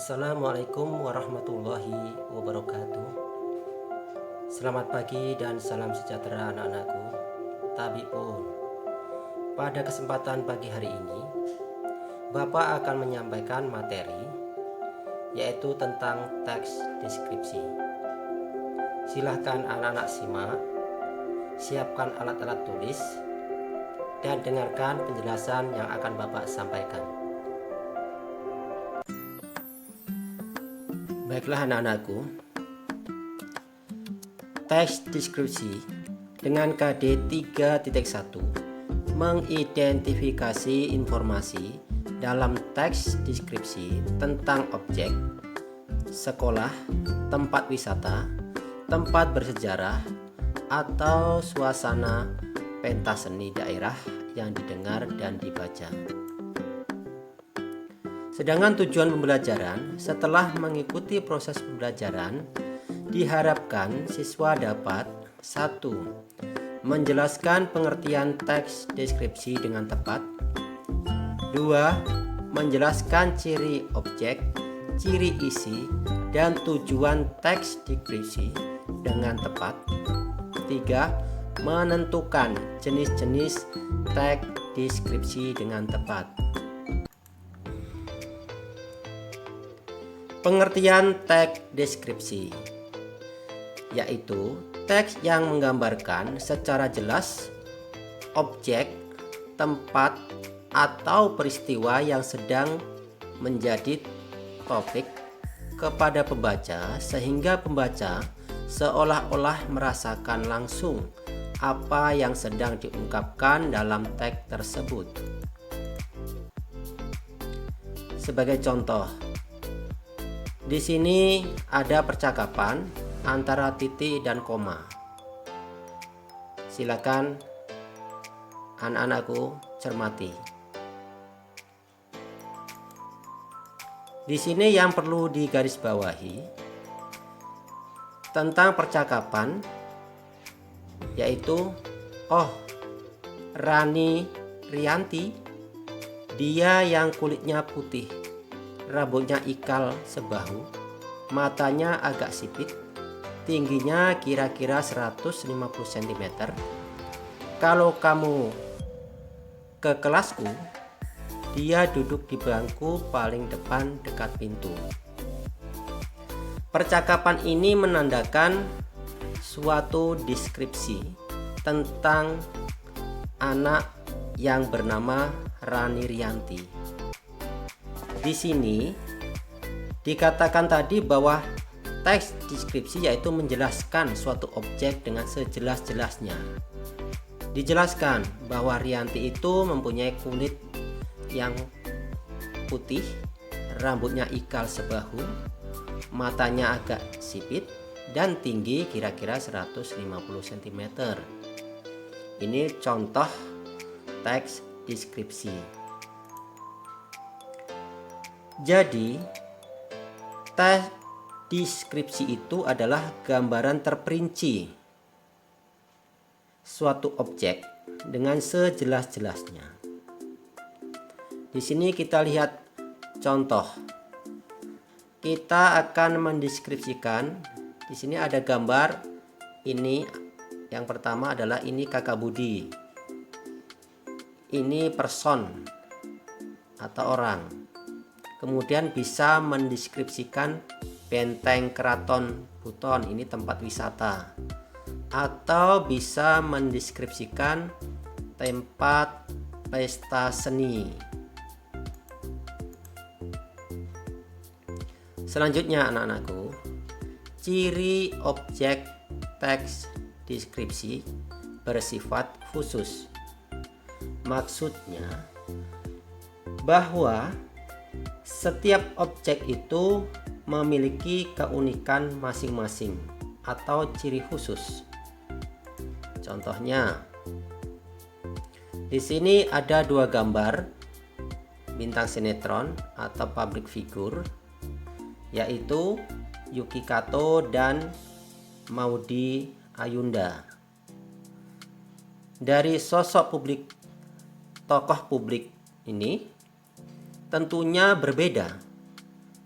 Assalamualaikum warahmatullahi wabarakatuh. Selamat pagi dan salam sejahtera anak-anakku. Tabiun. Pada kesempatan pagi hari ini, Bapak akan menyampaikan materi yaitu tentang teks deskripsi. Silahkan anak-anak simak, siapkan alat-alat tulis, dan dengarkan penjelasan yang akan Bapak sampaikan. Baiklah anak-anakku, teks deskripsi dengan KD 3.1 mengidentifikasi informasi dalam teks deskripsi tentang objek, sekolah, tempat wisata, tempat bersejarah, atau suasana pentas seni daerah yang didengar dan dibaca. Sedangkan tujuan pembelajaran setelah mengikuti proses pembelajaran diharapkan siswa dapat 1. Menjelaskan pengertian teks deskripsi dengan tepat. 2. Menjelaskan ciri objek, ciri isi, dan tujuan teks deskripsi dengan tepat. 3. Menentukan jenis-jenis teks deskripsi dengan tepat. Pengertian teks deskripsi yaitu teks yang menggambarkan secara jelas objek, tempat, atau peristiwa yang sedang menjadi topik kepada pembaca sehingga pembaca seolah-olah merasakan langsung apa yang sedang diungkapkan dalam teks tersebut. Sebagai contoh, di sini ada percakapan antara titik dan koma. Silakan anak-anakku cermati. Di sini yang perlu digarisbawahi tentang percakapan yaitu Rani Rianti, dia yang kulitnya putih, rambutnya ikal sebahu, matanya agak sipit, tingginya kira-kira 150 cm. Kalau kamu ke kelasku, dia duduk di bangku paling depan dekat pintu. Percakapan ini menandakan suatu deskripsi tentang anak yang bernama Rani Rianti. Di sini dikatakan tadi bahwa teks deskripsi yaitu menjelaskan suatu objek dengan sejelas-jelasnya. Dijelaskan bahwa Rianti itu mempunyai kulit yang putih, rambutnya ikal sebahu, matanya agak sipit, dan tinggi kira-kira 150 cm. Ini contoh teks deskripsi. Jadi, teks deskripsi itu adalah gambaran terperinci suatu objek dengan sejelas-jelasnya. Di sini kita lihat contoh. Kita akan mendeskripsikan. Di sini ada gambar. Ini yang pertama adalah ini Kakak Budi. Ini person atau orang. Kemudian bisa mendeskripsikan benteng Keraton Buton, ini tempat wisata. Atau bisa mendeskripsikan tempat pesta seni. Selanjutnya anak-anakku, ciri objek teks deskripsi bersifat khusus. Maksudnya bahwa setiap objek itu memiliki keunikan masing-masing atau ciri khusus. Contohnya, di sini ada dua gambar bintang sinetron atau public figure, yaitu Yuki Kato dan Maudy Ayunda. Dari sosok tokoh publik ini tentunya berbeda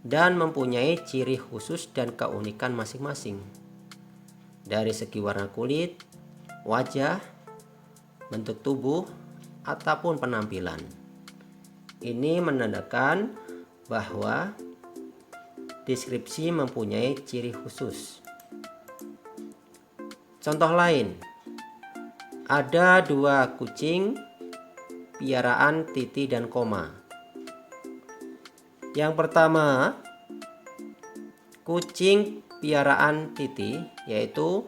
dan mempunyai ciri khusus dan keunikan masing-masing. Dari segi warna kulit, wajah, bentuk tubuh, ataupun penampilan. Ini menandakan bahwa deskripsi mempunyai ciri khusus. Contoh lain, ada 2 kucing piaraan Titi dan Koma. Yang pertama, kucing piaraan Titi yaitu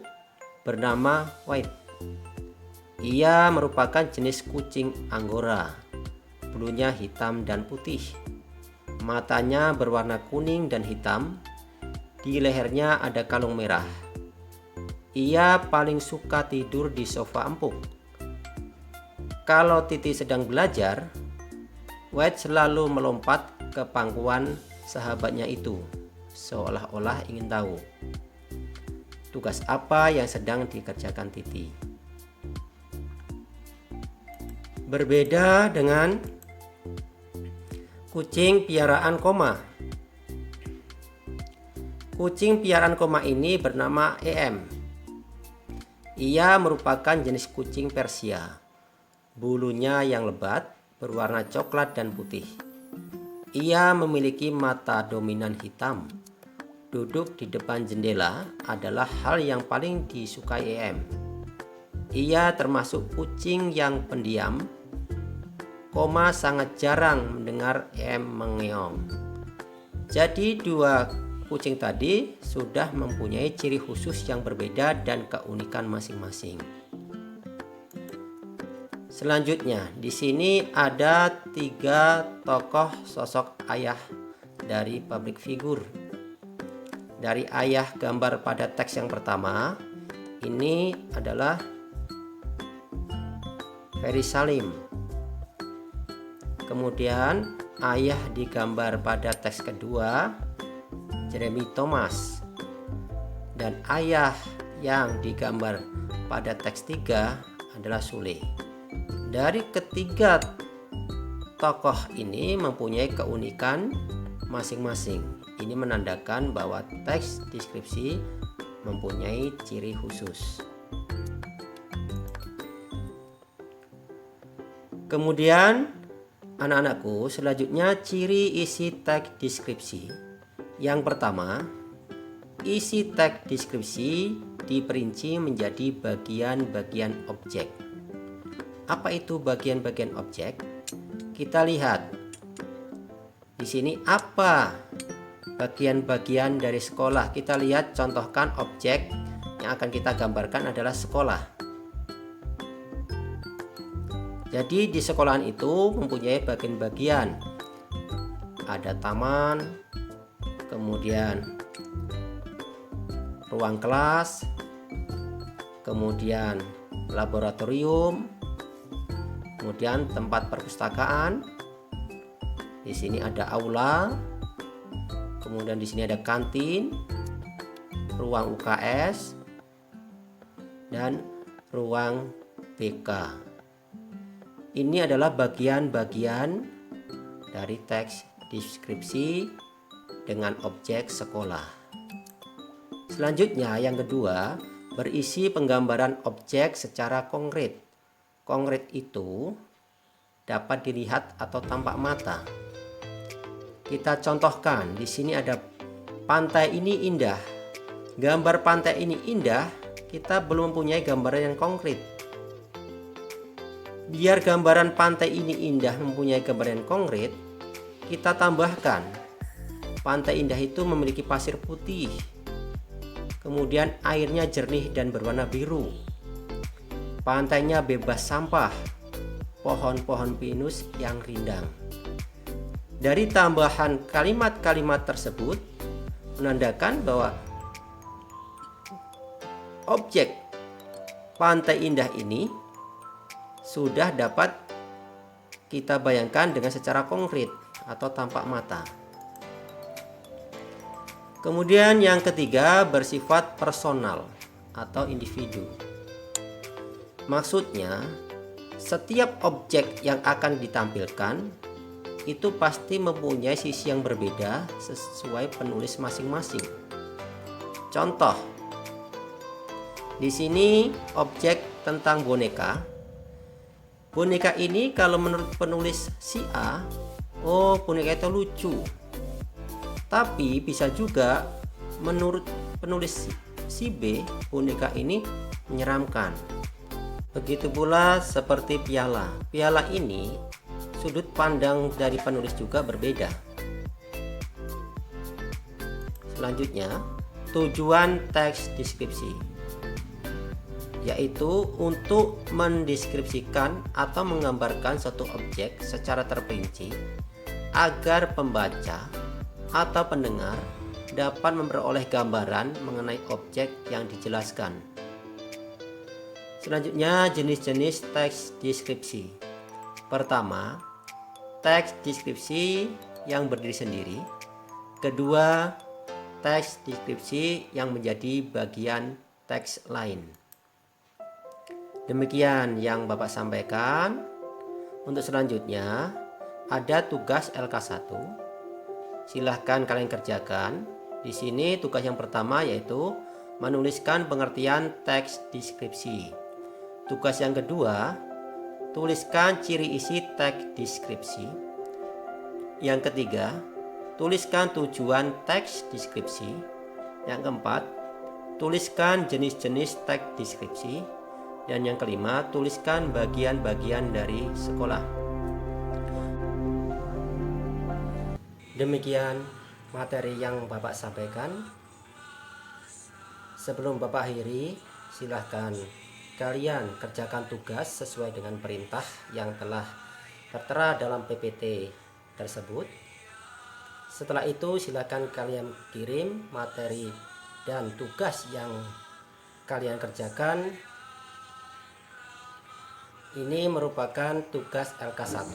bernama White. Ia merupakan jenis kucing Angora. Bulunya hitam dan putih. Matanya berwarna kuning dan hitam. Di lehernya ada kalung merah. Ia paling suka tidur di sofa empuk. Kalau Titi sedang belajar, White selalu melompat ke pangkuan sahabatnya itu, seolah-olah ingin tahu tugas apa yang sedang dikerjakan Titi. Berbeda dengan kucing piaraan Koma. Kucing piaraan Koma ini bernama EM. Ia merupakan jenis kucing Persia. Bulunya yang lebat, berwarna coklat dan putih. Ia memiliki mata dominan hitam. Duduk di depan jendela adalah hal yang paling disukai EM. Ia termasuk kucing yang pendiam. Koma sangat jarang mendengar EM mengeong. Jadi 2 kucing tadi sudah mempunyai ciri khusus yang berbeda dan keunikan masing-masing. Selanjutnya, di sini ada 3 tokoh sosok ayah dari public figure. Dari ayah gambar pada teks yang pertama, ini adalah Ferry Salim. Kemudian ayah digambar pada teks kedua, Jeremy Thomas. Dan ayah yang digambar pada teks 3 adalah Sule. Dari ketiga tokoh ini mempunyai keunikan masing-masing. Ini menandakan bahwa teks deskripsi mempunyai ciri khusus. Kemudian anak-anakku, selanjutnya ciri isi teks deskripsi. Yang pertama, isi teks deskripsi diperinci menjadi bagian-bagian objek. Apa itu bagian-bagian objek? Kita lihat di sini apa bagian-bagian dari sekolah. Kita lihat, contohkan objek yang akan kita gambarkan adalah sekolah. Jadi di sekolahan itu mempunyai bagian-bagian. Ada taman, kemudian ruang kelas, kemudian laboratorium, kemudian tempat perpustakaan. Di sini ada aula, kemudian di sini ada kantin, ruang UKS, dan ruang BK. Ini adalah bagian-bagian dari teks deskripsi dengan objek sekolah. Selanjutnya, yang kedua, berisi penggambaran objek secara konkret. Konkret itu dapat dilihat atau tampak mata. Kita contohkan, di sini ada pantai ini indah. Gambar pantai ini indah, kita belum mempunyai gambaran yang konkret. Biar gambaran pantai ini indah mempunyai gambaran yang konkret, kita tambahkan pantai indah itu memiliki pasir putih, kemudian airnya jernih dan berwarna biru, pantainya bebas sampah, pohon-pohon pinus yang rindang. Dari tambahan kalimat-kalimat tersebut menandakan bahwa objek pantai indah ini sudah dapat kita bayangkan dengan secara konkret atau tampak mata. Kemudian yang ketiga, bersifat personal atau individu. Maksudnya, setiap objek yang akan ditampilkan itu pasti mempunyai sisi yang berbeda sesuai penulis masing-masing. Contoh, di sini objek tentang boneka. Boneka ini kalau menurut penulis si A, oh boneka itu lucu. Tapi bisa juga menurut penulis si B, boneka ini menyeramkan. Begitu pula seperti piala. Piala ini sudut pandang dari penulis juga berbeda. Selanjutnya, tujuan teks deskripsi, yaitu untuk mendeskripsikan atau menggambarkan suatu objek secara terperinci agar pembaca atau pendengar dapat memperoleh gambaran mengenai objek yang dijelaskan. Selanjutnya, jenis-jenis teks deskripsi. Pertama, teks deskripsi yang berdiri sendiri. Kedua, teks deskripsi yang menjadi bagian teks lain. Demikian yang Bapak sampaikan. Untuk selanjutnya ada tugas LK1. Silahkan kalian kerjakan. Di sini tugas yang pertama yaitu menuliskan pengertian teks deskripsi. Tugas yang kedua, tuliskan ciri isi teks deskripsi. Yang ketiga, tuliskan tujuan teks deskripsi. Yang keempat, tuliskan jenis-jenis teks deskripsi. Dan yang kelima, tuliskan bagian-bagian dari sekolah. Demikian materi yang Bapak sampaikan. Sebelum Bapak akhiri, silahkan kalian kerjakan tugas sesuai dengan perintah yang telah tertera dalam PPT tersebut. Setelah itu silakan kalian kirim materi dan tugas yang kalian kerjakan. Ini merupakan tugas LK1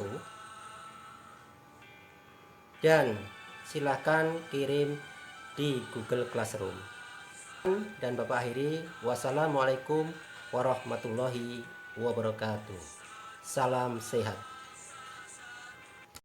dan silakan kirim di Google Classroom. Dan Bapak akhiri, wassalamualaikum warahmatullahi wabarakatuh. Salam sehat.